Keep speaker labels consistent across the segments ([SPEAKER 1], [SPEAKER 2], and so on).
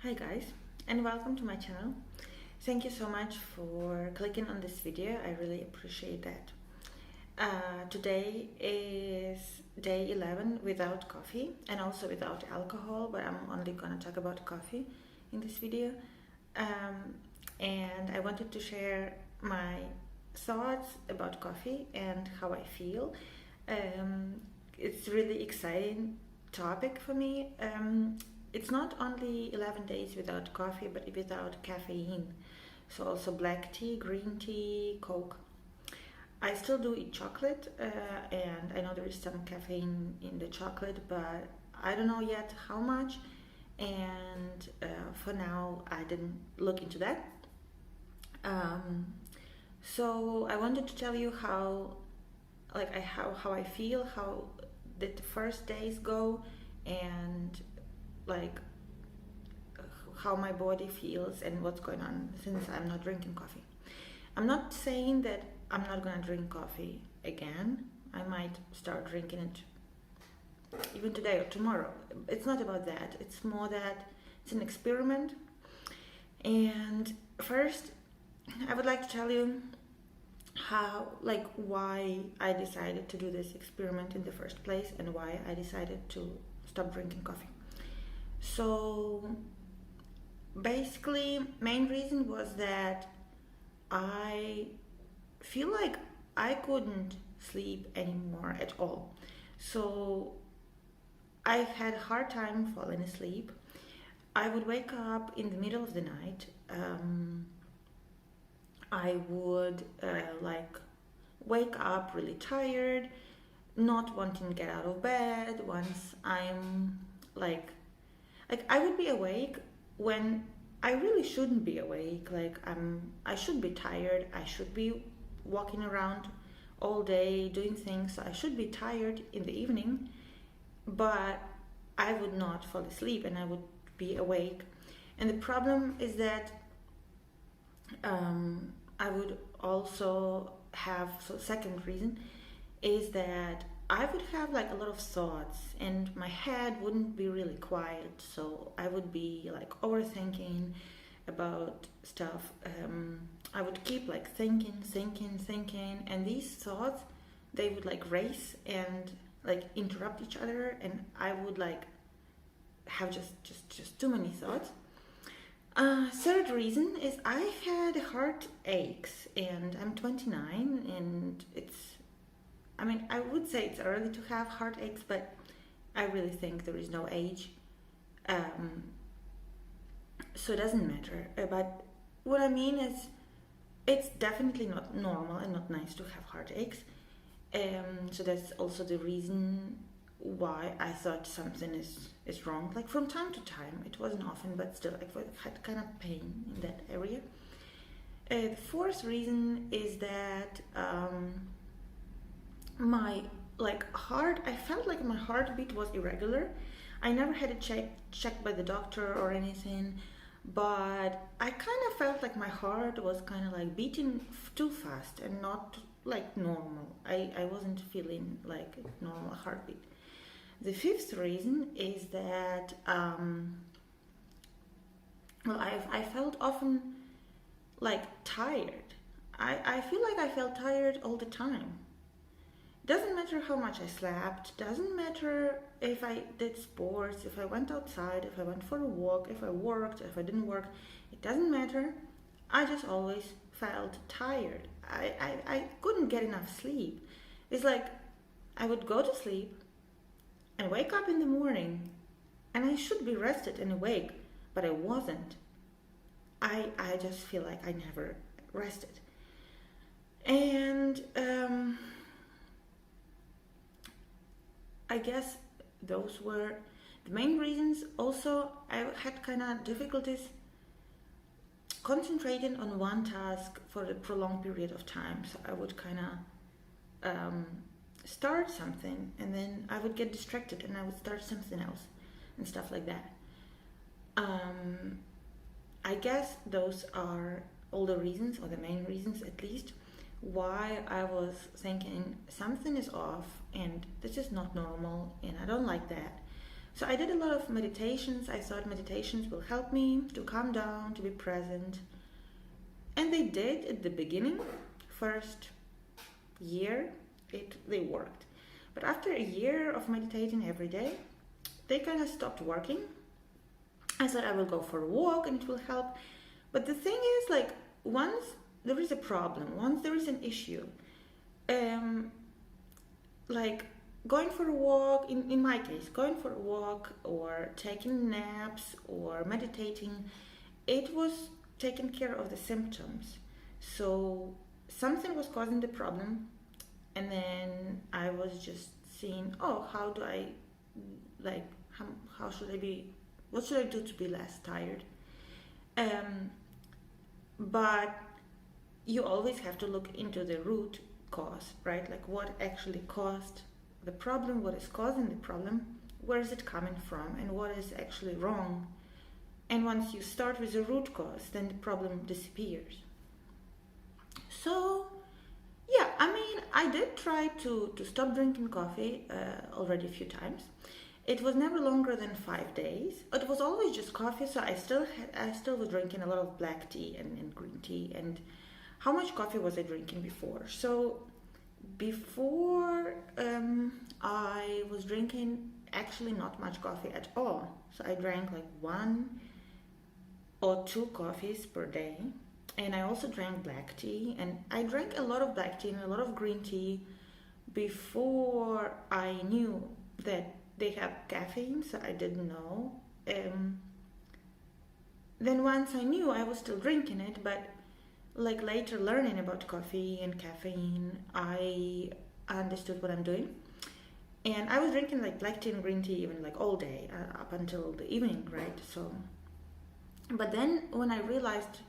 [SPEAKER 1] Hi guys, and welcome to my channel. Thank you so much for clicking on this video. I really appreciate that. Today is day 11 without coffee and also without alcohol, but I'm only gonna talk about coffee in this video. And I wanted to share my thoughts about coffee and how I feel. It's really exciting topic for me. It's not only 11 days without coffee, but without caffeine. So also black tea, green tea, Coke. I still do eat chocolate, and I know there is some caffeine in the chocolate, but I don't know yet how much. And for now, I didn't look into that. So I wanted to tell you how I feel, how did the first days go, and like how my body feels and what's going on since I'm not drinking coffee. I'm not saying that I'm not gonna drink coffee again. I might start drinking it even today or tomorrow. It's not about that. It's more that it's an experiment. And first, I would like to tell you why I decided to do this experiment in the first place and why I decided to stop drinking coffee. So basically, main reason was that I feel like I couldn't sleep anymore at all. So I've had a hard time falling asleep. I would wake up in the middle of the night. I would wake up really tired, not wanting to get out of bed once I'm I would be awake when I really shouldn't be awake. I should be tired. I should be walking around all day doing things. So I should be tired in the evening, but I would not fall asleep and I would be awake. And the problem is that I would also have, so second reason is that I would have a lot of thoughts and my head wouldn't be really quiet, so I would be overthinking about stuff. I would keep thinking, and these thoughts, they would race and interrupt each other, and I would have just too many thoughts. Third reason is I've had heart aches and I'm 29, and I would say it's early to have heartaches, but I really think there is no age. So it doesn't matter. But what I mean is, it's definitely not normal and not nice to have heartaches. So that's also the reason why I thought something is wrong. From time to time, it wasn't often, but still, I had kind of pain in that area. The fourth reason is that my heart, I felt like my heartbeat was irregular. I never had it checked by the doctor or anything, but I kind of felt like my heart was kind of beating too fast and not normal. I wasn't feeling like a normal heartbeat. The fifth reason is that I felt often tired. I feel like I felt tired all the time. Doesn't matter how much I slept, doesn't matter if I did sports, if I went outside, if I went for a walk, if I worked, if I didn't work, it doesn't matter. I just always felt tired. I couldn't get enough sleep. It's I would go to sleep and wake up in the morning and I should be rested and awake, but I wasn't. I just feel like I never rested. And I guess those were the main reasons. Also, I had kind of difficulties concentrating on one task for a prolonged period of time. So I would kind of start something and then I would get distracted and I would start something else and stuff like that. I guess those are all the reasons, or the main reasons at least, why I was thinking something is off and this is not normal and I don't like that. So I did a lot of meditations. I thought meditations will help me to calm down, to be present. And they did at the beginning. First year, they worked. But after a year of meditating every day, they kind of stopped working. I thought I will go for a walk and it will help. But the thing is, like, once there is a problem, once there is an issue, like going for a walk, in my case, going for a walk or taking naps or meditating, it was taking care of the symptoms. So something was causing the problem, and then I was just seeing, oh, how do I, like, how should I be, what should I do to be less tired? But you always have to look into the root cause, right? Like, what actually caused the problem, what is causing the problem, where is it coming from, and what is actually wrong. And once you start with the root cause, then the problem disappears. So, yeah, I mean, I did try to stop drinking coffee already a few times. It was never longer than 5 days. It was always just coffee, so I still was drinking a lot of black tea and green tea. And how much coffee was I drinking before? So before I was drinking actually not much coffee at all. So I drank like 1 or 2 coffees per day. And I also drank black tea. And I drank a lot of black tea and a lot of green tea before I knew that they have caffeine, so I didn't know. Then once I knew, I was still drinking it, but like later learning about coffee and caffeine, I understood what I'm doing. And I was drinking like black tea and green tea even like all day up until the evening, right? So, but then when I realized,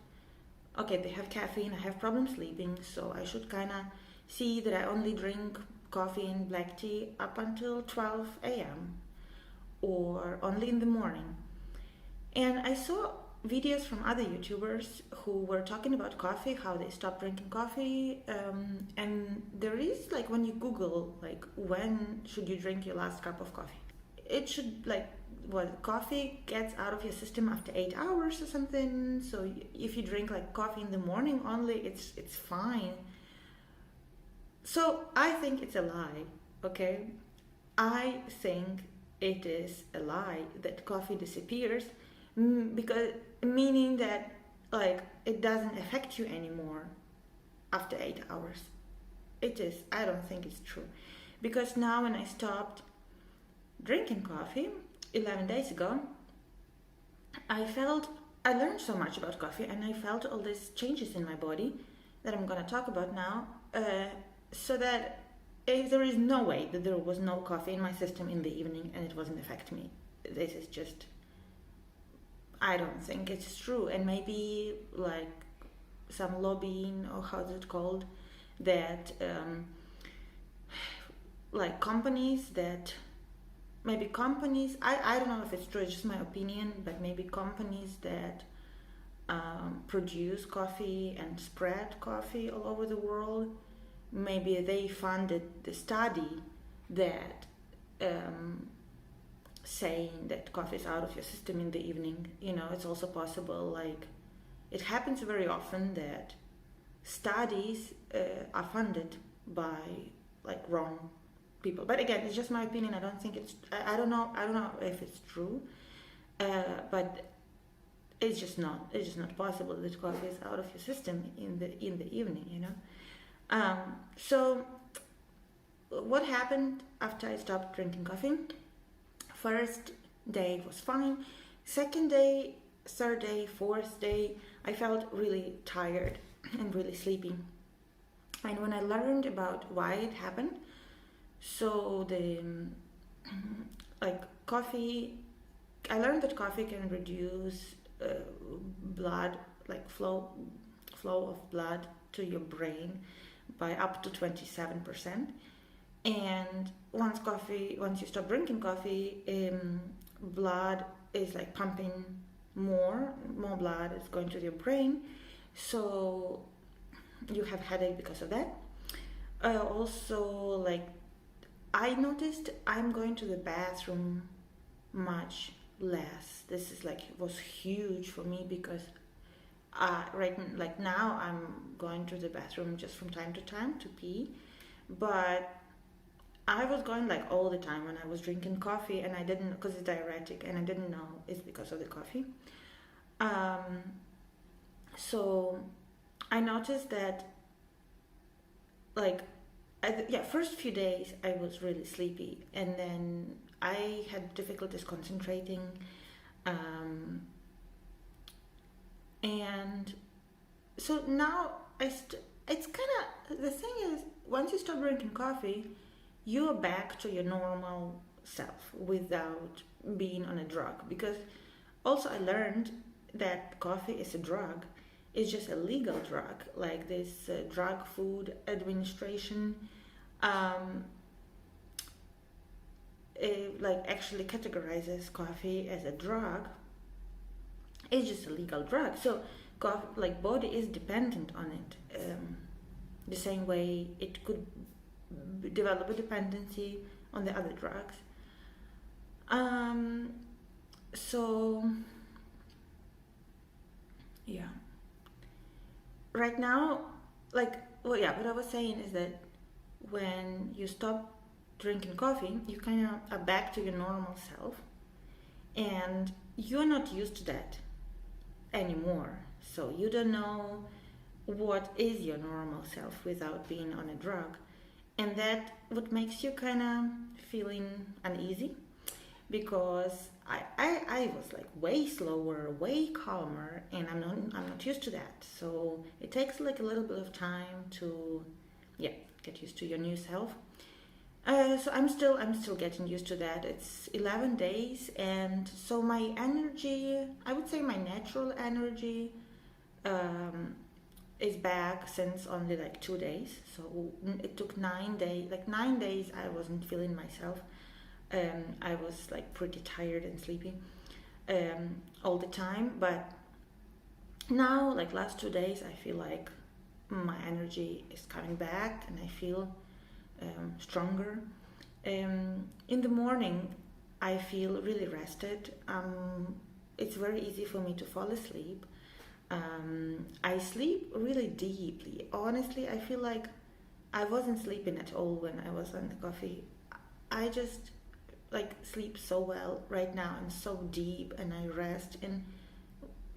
[SPEAKER 1] okay, they have caffeine, I have problems sleeping, so I should kind of see that I only drink coffee and black tea up until 12 a.m. or only in the morning. And I saw videos from other YouTubers who were talking about coffee, how they stopped drinking coffee. And there is, like, when you Google, like, when should you drink your last cup of coffee? It should, like, coffee gets out of your system after 8 hours or something. So if you drink, like, coffee in the morning only, it's fine. So I think it's a lie, okay? I think it is a lie that coffee disappears, because meaning that, like, it doesn't affect you anymore after 8 hours. It is. I don't think it's true, because now when I stopped drinking coffee 11 days ago, I learned so much about coffee, and I felt all these changes in my body that I'm gonna talk about now. So that if there is no way that there was no coffee in my system in the evening and it wasn't affect me. This is just, I don't think it's true. And maybe like some lobbying, or how's it called, that like companies, I don't know if it's true, it's just my opinion, but maybe companies that produce coffee and spread coffee all over the world, maybe they funded the study that saying that coffee is out of your system in the evening. You know, it's also possible, like, it happens very often that studies are funded by, like, wrong people. But again, it's just my opinion. I don't think I don't know if it's true, but it's just not possible that coffee is out of your system in the evening, you know. So what happened after I stopped drinking coffee? First day was fine. Second day, third day, fourth day, I felt really tired and really sleepy. And when I learned about why it happened, so coffee, I learned that coffee can reduce blood, like flow of blood to your brain by up to 27%. And once you stop drinking coffee, blood is like pumping more blood is going to your brain, so you have headache because of that. Also, like, I noticed I'm going to the bathroom much less. This is like was huge for me because like now I'm going to the bathroom just from time to time to pee, but I was going like all the time when I was drinking coffee, and I didn't, because it's diuretic, and I didn't know it's because of the coffee. Um, so I noticed that, like, first few days I was really sleepy, and then I had difficulties concentrating, and so now it's kind of, the thing is, once you stop drinking coffee, you're back to your normal self without being on a drug. Because also I learned that coffee is a drug. It's just a legal drug, like this Drug Food Administration like actually categorizes coffee as a drug. It's just a legal drug, so coffee, like, body is dependent on it, the same way it could develop a dependency on the other drugs. So yeah, right now, like, well, yeah, what I was saying is that when you stop drinking coffee, you kind of are back to your normal self, and you're not used to that anymore. So you don't know what is your normal self without being on a drug, and that what makes you kind of feeling uneasy, because I was like way slower, way calmer, and I'm not used to that. So it takes like a little bit of time to get used to your new self. So I'm still getting used to that. It's 11 days, and so my energy, I would say my natural energy, is back since only like 2 days. So it took 9 days. Like 9 days, I wasn't feeling myself. I was like pretty tired and sleepy all the time. But now, like last 2 days, I feel like my energy is coming back, and I feel stronger. In the morning, I feel really rested. It's very easy for me to fall asleep. I sleep really deeply. Honestly, I feel like I wasn't sleeping at all when I was on the coffee. I just like sleep so well right now, and so deep, and I rest. And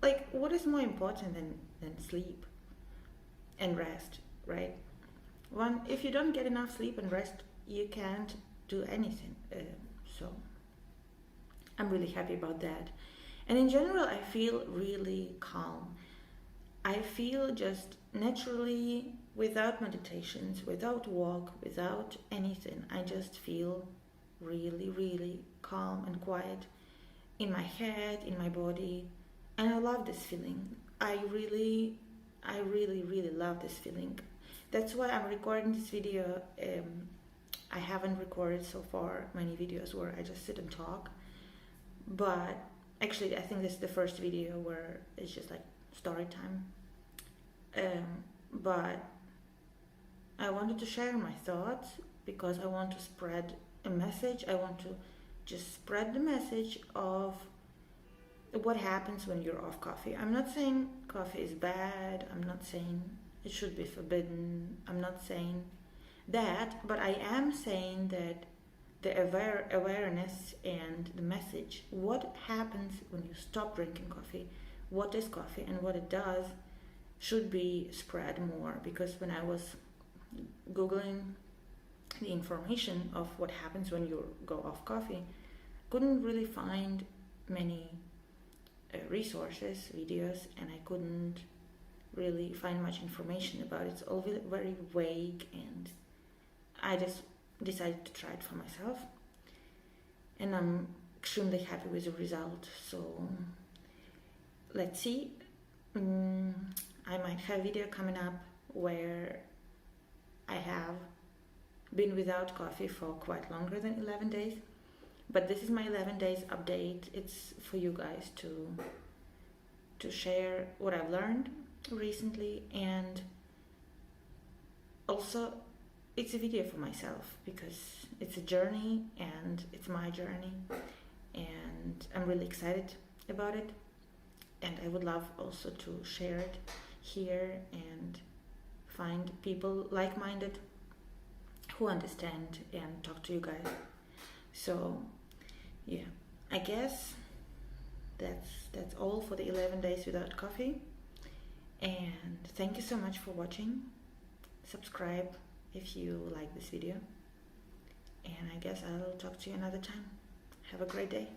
[SPEAKER 1] like, what is more important than sleep and rest, right? One, if you don't get enough sleep and rest, you can't do anything. So I'm really happy about that. And in general, I feel really calm. I feel just naturally, without meditations, without walk, without anything. I just feel really, really calm and quiet in my head, in my body. And I love this feeling. I really, really love this feeling. That's why I'm recording this video. I haven't recorded so far many videos where I just sit and talk, but actually I think this is the first video where it's just like story time. But I wanted to share my thoughts because I want to spread a message. I want to just spread the message of what happens when you're off coffee. I'm not saying coffee is bad. I'm not saying it should be forbidden. I'm not saying that, but I am saying that the awareness and the message, what happens when you stop drinking coffee, what is coffee and what it does, should be spread more. Because when I was Googling the information of what happens when you go off coffee, couldn't really find many resources, videos, and I couldn't really find much information about it. It's all very vague, and I just decided to try it for myself, and I'm extremely happy with the result. So let's see. I might have a video coming up where I have been without coffee for quite longer than 11 days, but this is my 11 days update. It's for you guys to share what I've learned recently, and also it's a video for myself because it's a journey and it's my journey, and I'm really excited about it. And I would love also to share it here and find people like-minded who understand and talk to you guys. So yeah, I guess that's all for the 11 days without coffee. And thank you so much for watching. Subscribe if you like this video. And I guess I'll talk to you another time. Have a great day.